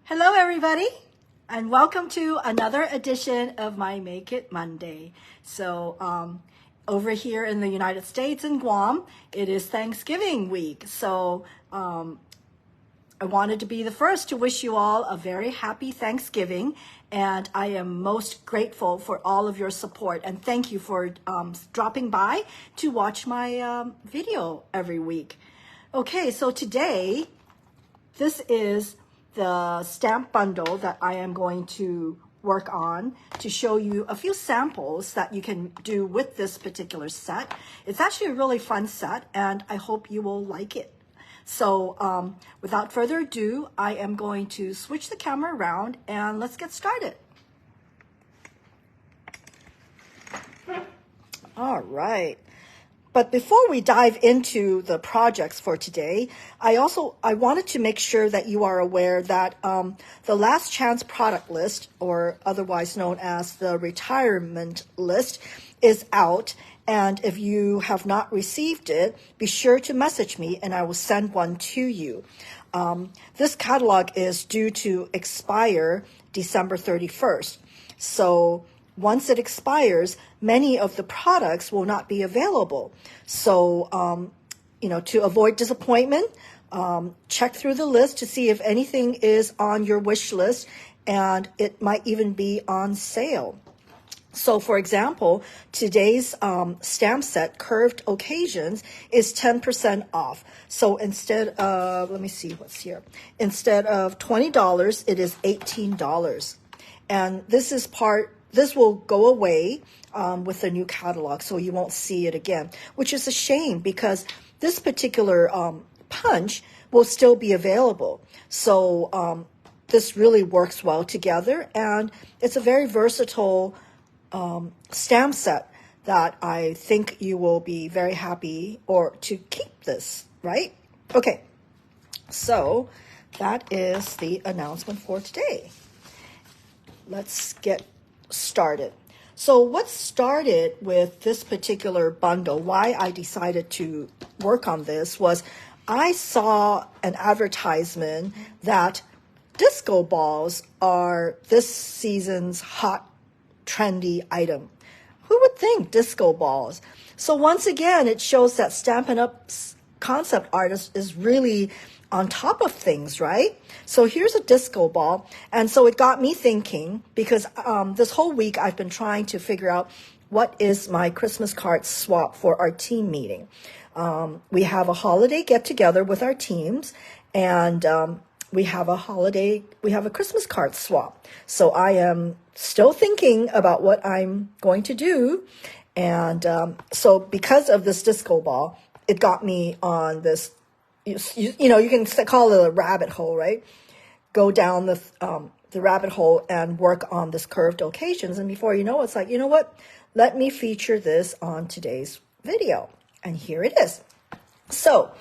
Hello everybody, and welcome to another edition of my Make It Monday. So over here in the United States in Guam, it is Thanksgiving week. So I wanted to be the first to wish you all a very happy Thanksgiving, and I am most grateful for all of your support, and thank you for dropping by to watch my video every week. Okay, so today, this is the stamp bundle that I am going to work on to show you a few samples that you can do with this particular set. It's actually a really fun set, and I hope you will like it. So without further ado, I am going to switch the camera around and let's get started. All right. But before we dive into the projects for today, I wanted to make sure that you are aware that the last chance product list, or otherwise known as the retirement list, is out. And if you have not received it, be sure to message me and I will send one to you. This catalog is due to expire December 31st. So once it expires, many of the products will not be available. So, to avoid disappointment, check through the list to see if anything is on your wish list, and it might even be on sale. So, for example, today's stamp set, Curved Occasions, is 10% off. So instead of, let me see what's here. Instead of $20, it is $18. And this will go away with the new catalog, so you won't see it again, which is a shame because this particular punch will still be available. So this really works well together, and it's a very versatile stamp set that I think you will be very happy to keep this, right? Okay, so that is the announcement for today. Let's get started. So what started with this particular bundle, why I decided to work on this, was I saw an advertisement that disco balls are this season's hot, trendy item. Who would think disco balls? So once again, it shows that Stampin' Up's concept artist is really on top of things, right? So here's a disco ball. And so it got me thinking, because this whole week I've been trying to figure out what is my Christmas card swap for our team meeting. We have a holiday get together with our teams, and we have a Christmas card swap. So I am still thinking about what I'm going to do. And so because of this disco ball, it got me on this, you can call it a rabbit hole, right? Go down the rabbit hole and work on this curved occasions. And before you know, it's like, you know what? Let me feature this on today's video. And here it is. So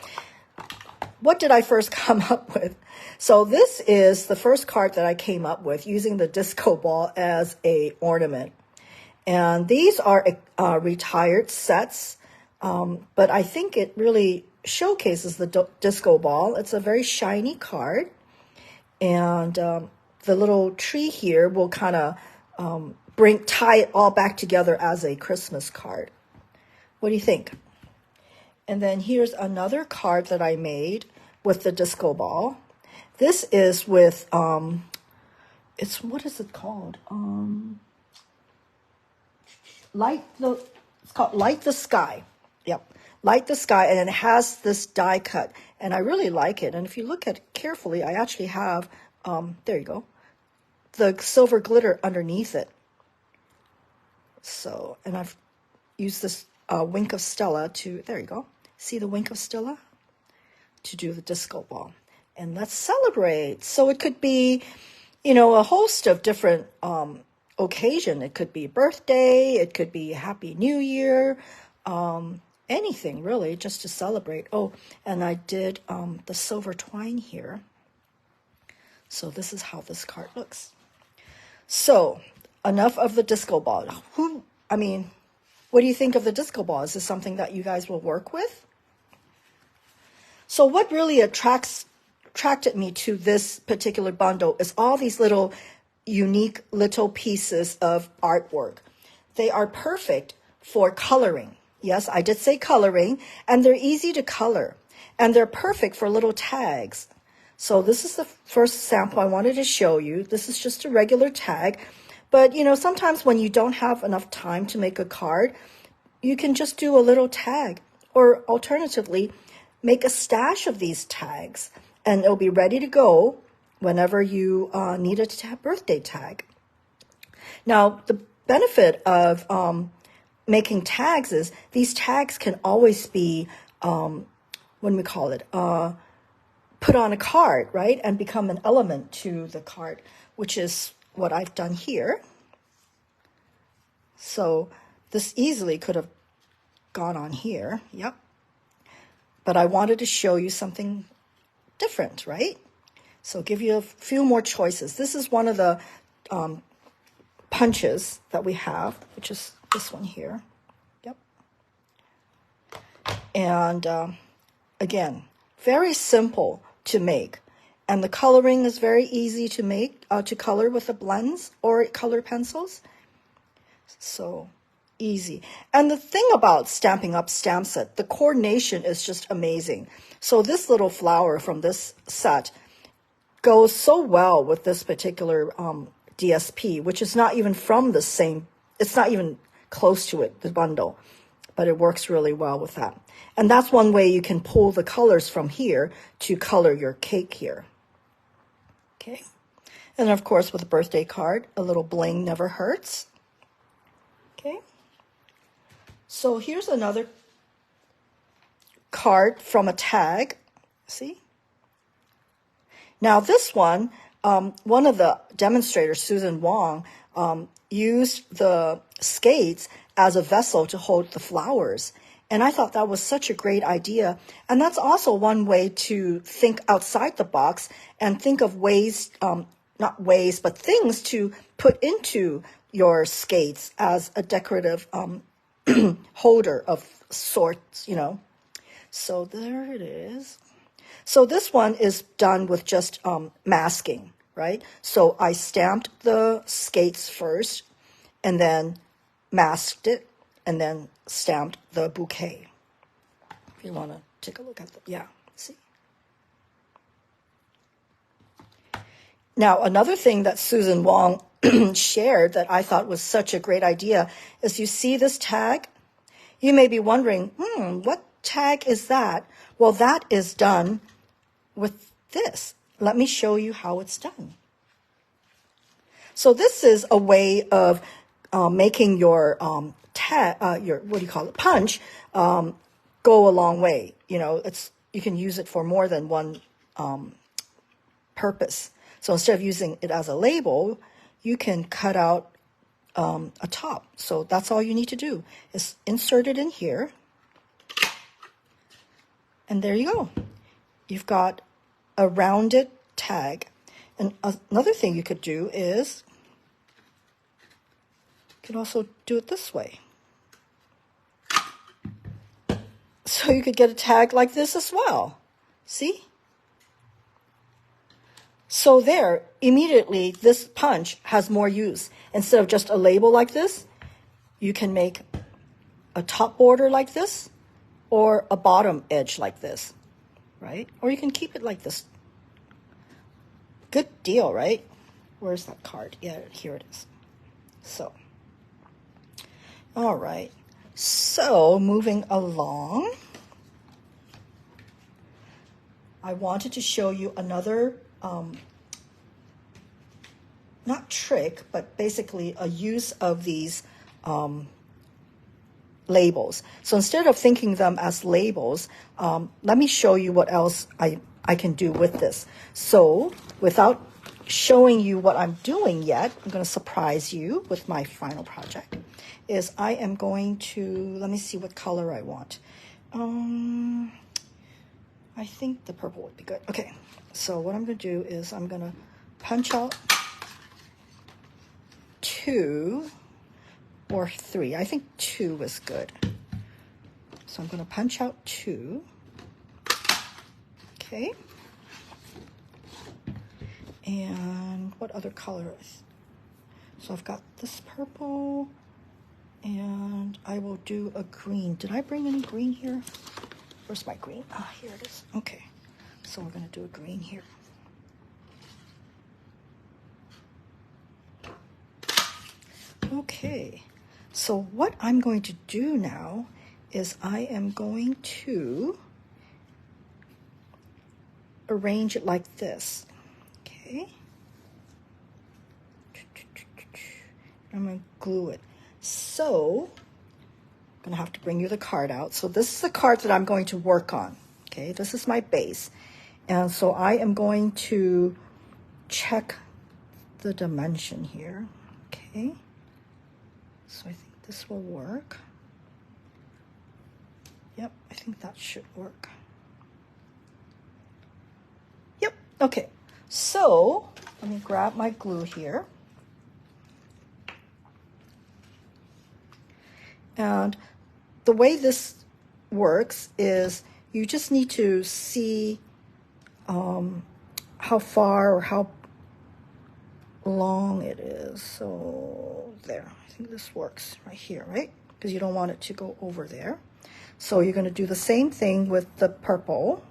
what did I first come up with? So this is the first card that I came up with using the disco ball as a ornament. And these are retired sets, but I think it really showcases the disco ball. It's a very shiny card, and the little tree here will kind of tie it all back together as a Christmas card. What do you think? And then here's another card that I made with the disco ball. This is with it's, what is it called? It's called Light the Sky. Yep. Light the Sky, and it has this die cut, and I really like it. And if you look at it carefully, I actually have, there you go, the silver glitter underneath it. So, and I've used this Wink of Stella there you go, see the Wink of Stella? To do the disco ball. And let's celebrate. So it could be, a host of different occasion. It could be birthday, it could be Happy New Year, anything really, just to celebrate. Oh, and I did the silver twine here. So this is how this card looks. So enough of the disco ball. What do you think of the disco ball? Is this something that you guys will work with? So what really attracts attracted me to this particular bundle is all these little unique little pieces of artwork. They are perfect for coloring. Yes, I did say coloring, and they're easy to color, and they're perfect for little tags. So this is the first sample I wanted to show you. This is just a regular tag, but you know, sometimes when you don't have enough time to make a card, you can just do a little tag, or alternatively, make a stash of these tags, and it'll be ready to go whenever you need a birthday tag. Now, the benefit of making tags is these tags can always be, what do we call it, put on a card, right, and become an element to the card, which is what I've done here. So this easily could have gone on here, yep. But I wanted to show you something different, right? So give you a few more choices. This is one of the punches that we have, which is this one here. Yep. And again, very simple to make. And the coloring is very easy to make, to color with the blends or color pencils. So easy. And the thing about Stampin' Up! Stamp Set, the coordination is just amazing. So this little flower from this set goes so well with this particular DSP, which is not even from the same, it's not even close to it, the bundle, but it works really well with that. And that's one way you can pull the colors from here to color your cake here. Okay. And of course, with a birthday card, a little bling never hurts. Okay. So here's another card from a tag. See? Now this one, one of the demonstrators, Susan Wong, used the skates as a vessel to hold the flowers. And I thought that was such a great idea. And that's also one way to think outside the box and think of ways, not ways, but things to put into your skates as a decorative holder of sorts, you know. So there it is. So this one is done with just masking, right? So I stamped the skates first and then masked it and then stamped the bouquet. If you want to take a look at the, yeah, see? Now, another thing that Susan Wong shared that I thought was such a great idea is you see this tag? You may be wondering, what tag is that? Well, that is done with this. Let me show you how it's done. So this is a way of making your your what do you call it, punch, go a long way. You know, you can use it for more than one purpose. So instead of using it as a label, you can cut out a top. So that's all you need to do is insert it in here. And there you go. You've got a rounded tag. And another thing you could do is you can also do it this way. So you could get a tag like this as well. See? So there, immediately, this punch has more use. Instead of just a label like this, you can make a top border like this or a bottom edge like this, right? Or you can keep it like this. Good deal, right? Where's that card? Yeah, here it is. So, all right. So, moving along, I wanted to show you another not trick, but basically a use of these labels. So instead of thinking them as labels, let me show you what else I can do with this. So without showing you what I'm doing yet, I'm going to surprise you with my final project, is I am going to, let me see what color I want. I think the purple would be good. Okay, so what I'm going to do is I'm going to punch out 2 or 3. I think 2 is good. So I'm going to punch out 2. Okay. And what other color? So I've got this purple, and I will do a green. Did I bring any green here? Where's my green? Ah, here it is. Okay, so we're gonna do a green here. Okay, so what I'm going to do now is I am going to arrange it like this. Okay. I'm going to glue it. So I'm going to have to bring you the card out. So this is the card that I'm going to work on. Okay, this is my base. And so I am going to check the dimension here. Okay. So I think this will work. Yep, I think that should work. Yep, okay. So let me grab my glue here. And the way this works is you just need to see how far or how long it is. So there, I think this works right here, right? Because you don't want it to go over there. So you're going to do the same thing with the purple.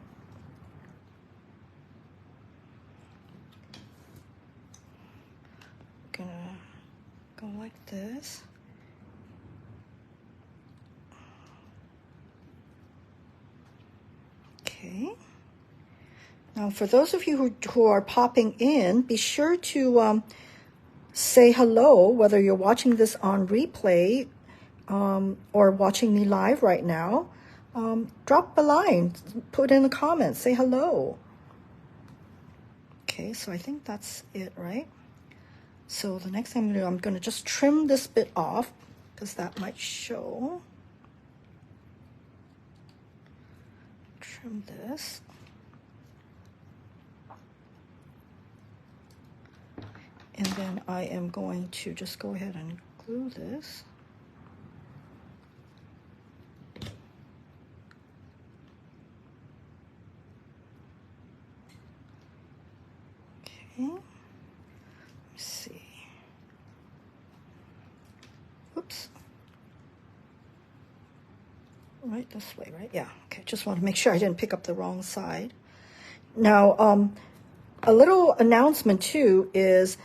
Gonna go like this. Okay. Now, for those of you who are popping in, be sure to say hello, whether you're watching this on replay or watching me live right now. Drop a line, put in the comments, say hello. Okay, so I think that's it, right? So the next thing I'm going to just trim this bit off because that might show. Trim this. And then I am going to just go ahead and glue this. Okay. Let me see. Oops. Right this way, right? Yeah. Okay. Just want to make sure I didn't pick up the wrong side. Now, a little announcement too is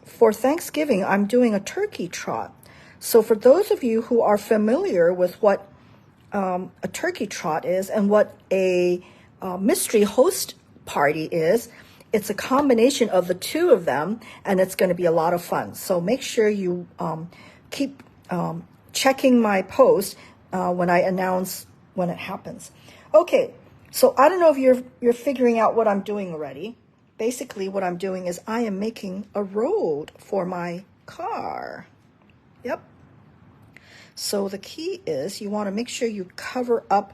for Thanksgiving, I'm doing a turkey trot. So for those of you who are familiar with what a turkey trot is and what a mystery host party is, it's a combination of the two of them, and it's going to be a lot of fun. So make sure you keep checking my post when I announce when it happens. Okay, so I don't know if you're figuring out what I'm doing already. Basically, what I'm doing is I am making a road for my car. Yep. So the key is you want to make sure you cover up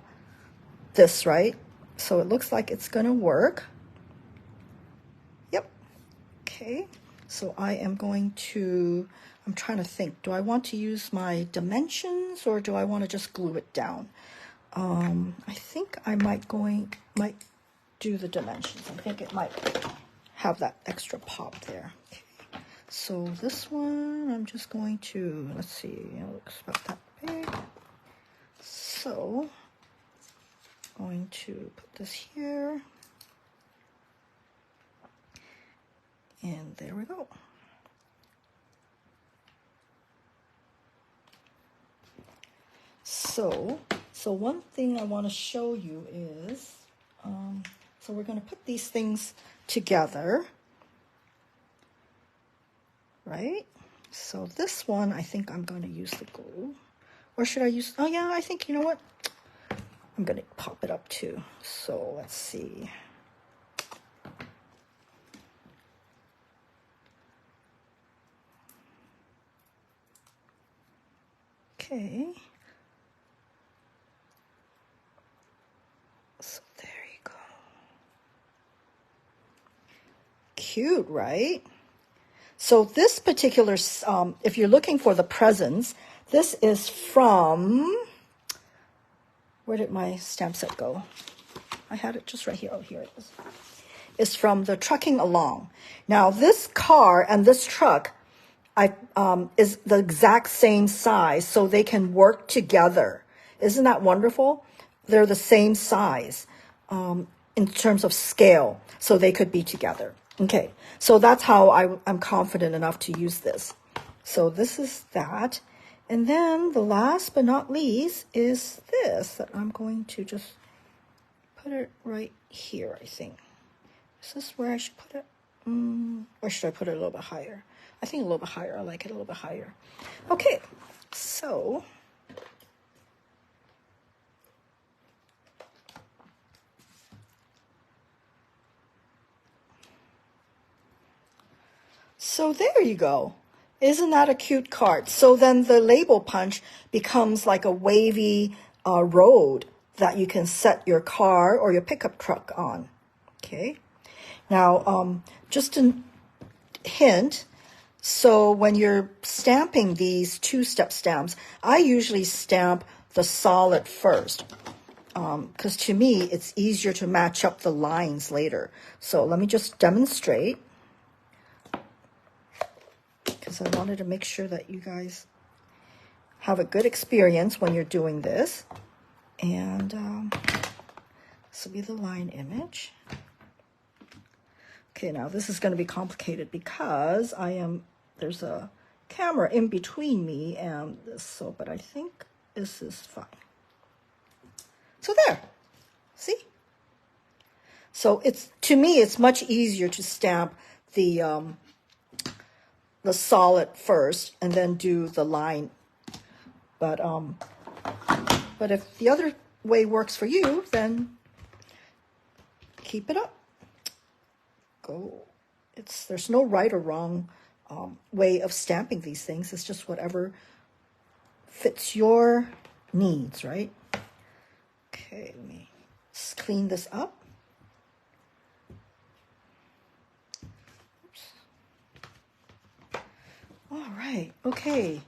this, right? So it looks like it's going to work. Yep. Okay. So I am going to, I'm trying to think, do I want to use my dimensions or do I want to just glue it down? I think I might do the dimensions. I think it might have that extra pop there. Okay. So this one, I'm just going to, let's see, it looks about that big. So I'm going to put this here. And there we go. So one thing I want to show you is, so we're going to put these things together, right? So this one, I think I'm going to use the glue. Or should I use, oh yeah, I think, you know what? I'm going to pop it up too. So let's see. Okay. So there you go. Cute, right? So this particular, if you're looking for the presents, this is from, where did my stamp set go? I had it just right here. Oh, here it is. is from the trucking along. Now this car and this truck is the exact same size, so they can work together. Isn't that wonderful? They're the same size in terms of scale, so they could be together. Okay, so that's how I'm confident enough to use this. So this is that. And then the last but not least is this that I'm going to just put it right here, I think. Is this where I should put it? Or should I put it a little bit higher? I think a little bit higher. I like it a little bit higher. Okay, so there you go. Isn't that a cute card? So then the label punch becomes like a wavy road that you can set your car or your pickup truck on. Okay. Now, just a hint. So when you're stamping these two-step stamps, I usually stamp the solid first because to me, it's easier to match up the lines later. So let me just demonstrate because I wanted to make sure that you guys have a good experience when you're doing this. And this will be the line image. Okay, now this is going to be complicated because there's a camera in between me and this, so, but I think this is fine. So there, see? So to me, it's much easier to stamp the solid first and then do the line. But if the other way works for you, then keep it up. Go. There's no right or wrong way of stamping these things. It's just whatever fits your needs, right? Okay, let me just clean this up. Oops. All right, okay.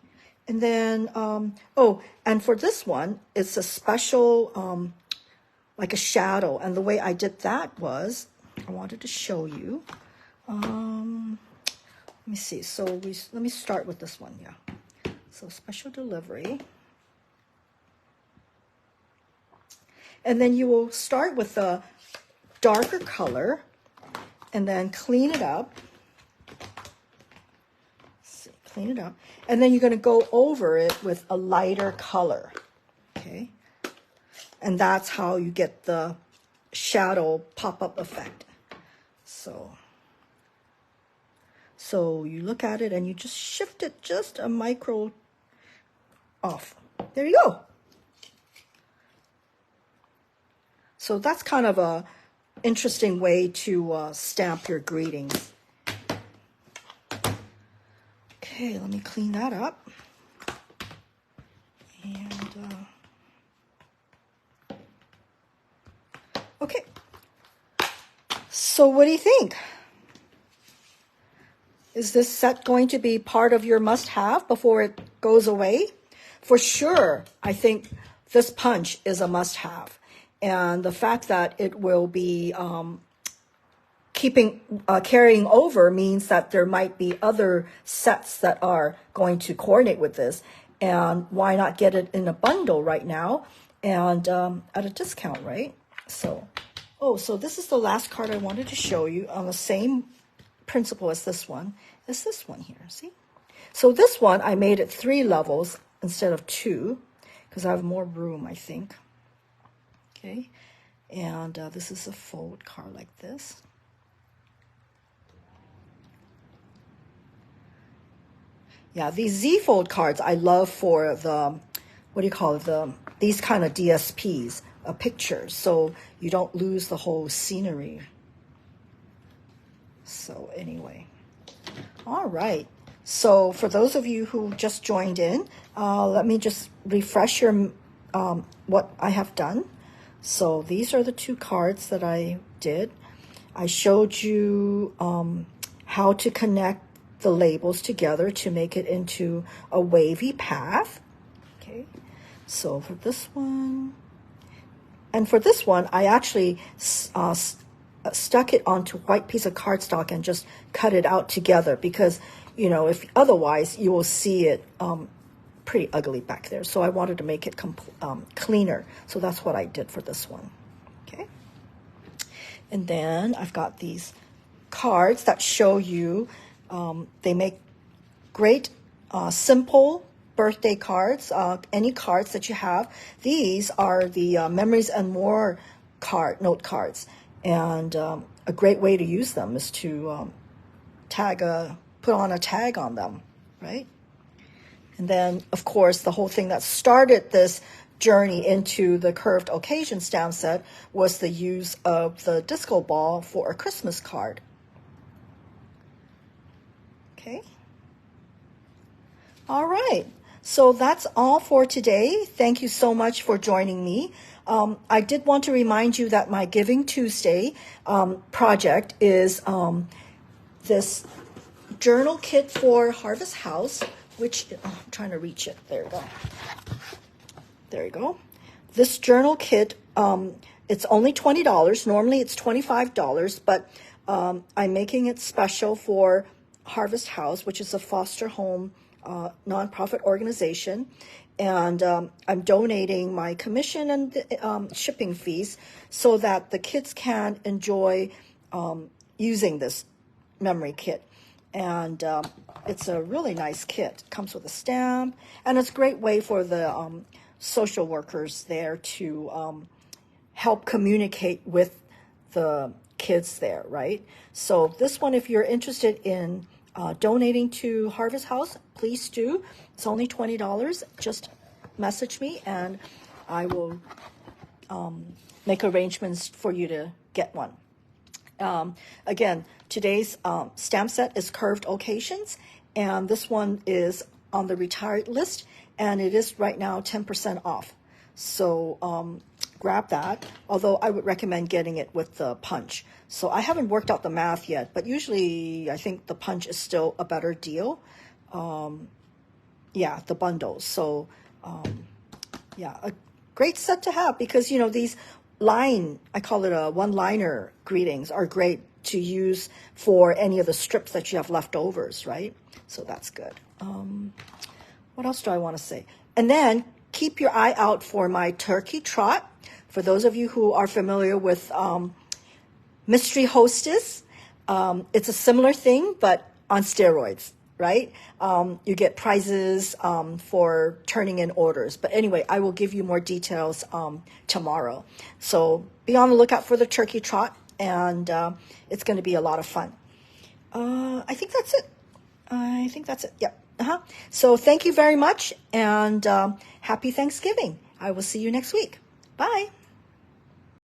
And then, and for this one, it's a special, like a shadow. And the way I did that was, I wanted to show you. Let me see. So let me start with this one. Yeah. So special delivery. And then you will start with a darker color and then clean it up. See, clean it up. And then you're going to go over it with a lighter color. Okay. And that's how you get the shadow pop-up effect. So you look at it and you just shift it just a micro off. There you go. So that's kind of a interesting way to stamp your greetings. Okay, let me clean that up. And okay. So what do you think? Is this set going to be part of your must-have before it goes away? For sure, I think this punch is a must-have. And the fact that it will be carrying over means that there might be other sets that are going to coordinate with this. And why not get it in a bundle right now and at a discount, right? So, so this is the last card I wanted to show you on the same principle as this one. Is this one here, see? So this one, I made it 3 levels instead of 2 because I have more room, I think. Okay, and this is a fold card like this. Yeah, these Z fold cards I love for the, what do you call it, these kind of DSPs, pictures, so you don't lose the whole scenery. So anyway, all right. So for those of you who just joined in, let me just refresh your what I have done. So these are the 2 cards that I did. I showed you how to connect the labels together to make it into a wavy path. Okay, so for this one, and for this one, I actually stuck it onto a white piece of cardstock and just cut it out together because, if otherwise you will see it pretty ugly back there. So I wanted to make it cleaner. So that's what I did for this one. Okay. And then I've got these cards that show you, they make great simple birthday cards, any cards that you have. These are the Memories and More note cards. And a great way to use them is to put on a tag on them, right? And then, of course, the whole thing that started this journey into the curved occasion stamp set was the use of the disco ball for a Christmas card. Okay. All right. So that's all for today. Thank you so much for joining me. I did want to remind you that my Giving Tuesday project is this journal kit for Harvest House, which I'm trying to reach it. There you go. There you go. This journal kit, it's only $20. Normally it's $25, but I'm making it special for Harvest House, which is a foster home nonprofit organization. And I'm donating my commission and the, shipping fees so that the kids can enjoy using this memory kit. And it's a really nice kit. It comes with a stamp, and it's a great way for the social workers there to help communicate with the kids there, right? So this one, if you're interested in donating to Harvest House, please do. It's only $20. Just message me and I will make arrangements for you to get one. Again, today's stamp set is Curved Occasions, and this one is on the retired list, and it is right now 10% off. So grab that, although I would recommend getting it with the punch. So I haven't worked out the math yet, but usually I think the punch is still a better deal. Yeah, the bundles. So yeah, a great set to have because, these I call it a one-liner greetings are great to use for any of the strips that you have leftovers, right? So that's good. What else do I want to say? And then keep your eye out for my turkey trot. For those of you who are familiar with Mystery Hostess, it's a similar thing, but on steroids, right? You get prizes for turning in orders. But anyway, I will give you more details tomorrow. So be on the lookout for the turkey trot, and it's going to be a lot of fun. I think that's it. Yep. So thank you very much, and happy Thanksgiving. I will see you next week. Bye.